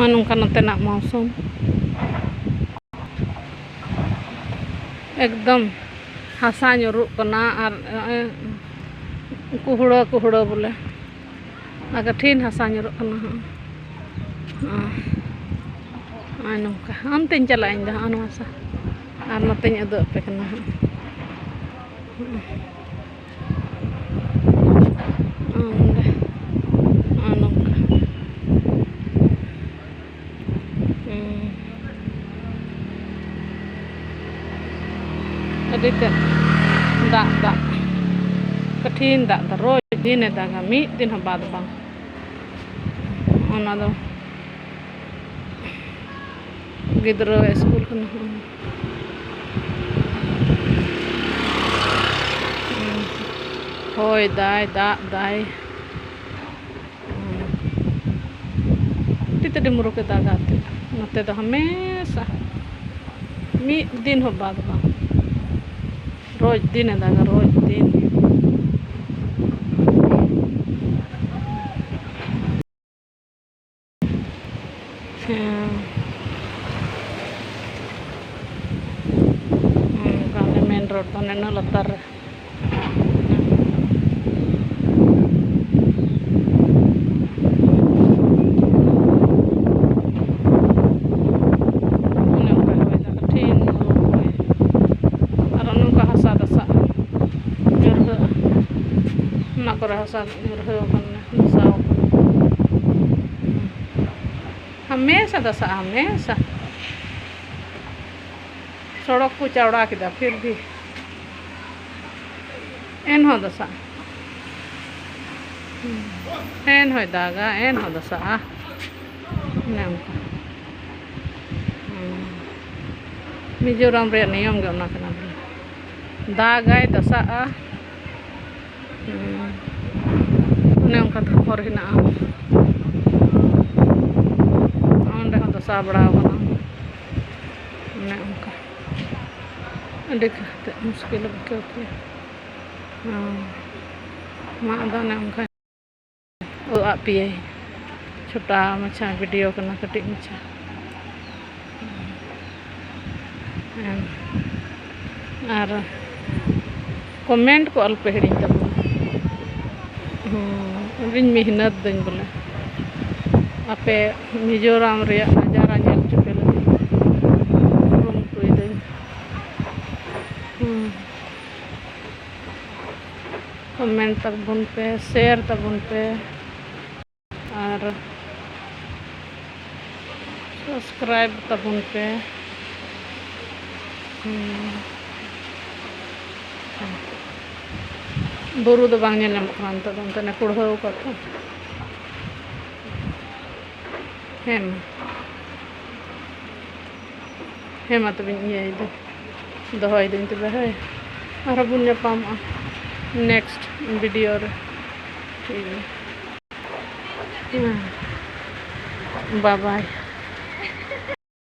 nungka notenak mausom एकदम hasa nyuruk kena ar kuhura boleh agak tin hasa nyuruk kena nungka anteñ chalain dah anu hasa ar noteñ aduk pe kena nungka Adikan dak ketin dak terus din eda kami din habad bang ona do gidro school kan hoi dai tita di muruk kita gati nate do hamesa mi din habad bang रोज दिन दागा रोज दिन kali main road to nena latar Rasa हमेशा दशा हमेशा सड़क को चौड़ा किया फिर भी एन हो दशा एन हो दागा एन हो दशा मिजोरम रे नियम गे ओना कना दागाय दशा ᱚᱱᱮ ᱚᱱᱠᱟ ᱦᱚᱨ ᱦᱮᱱᱟᱜᱼᱟ ᱚᱸᱰᱮ ᱦᱚᱸ ᱫᱚᱥᱟ ᱵᱟᱲᱟᱣ ᱠᱟᱱᱟ ᱚᱱᱮ ᱚᱱᱠᱟ ᱟᱹᱰᱤ ᱠᱟᱛᱮ ᱢᱩᱥᱠᱤᱞ ᱵᱩᱡᱷᱟᱹᱣ ᱠᱮᱭᱟ ᱢᱟ ᱟᱫᱚ ᱚᱱᱮ ᱚᱱᱠᱟ ᱟᱫ ᱯᱮᱭᱟᱭ ᱪᱷᱳᱴᱟ ᱢᱟᱪᱷᱟ ᱵᱷᱤᱰᱤᱭᱳ ᱠᱟᱱᱟ ᱠᱟᱹᱴᱤᱡ ᱢᱟᱪᱷᱟ ᱟᱨ कमेंट को अल्प हिड़ी तब अभी मेहनत दिन बोले आपे मिजोरम रे नजारा नेल चुके लगे कमेंट तक बुन पे शेयर तक बुन पे और सब्सक्राइब तक बुन पे बुरु दो बांग नेल नमक खान तो तने कुड़हो करता हेमा तो बिन ये दहाई दिन तो बहे और बुन पाम नेक्स्ट वीडियो रे ठीक है बाय बाय।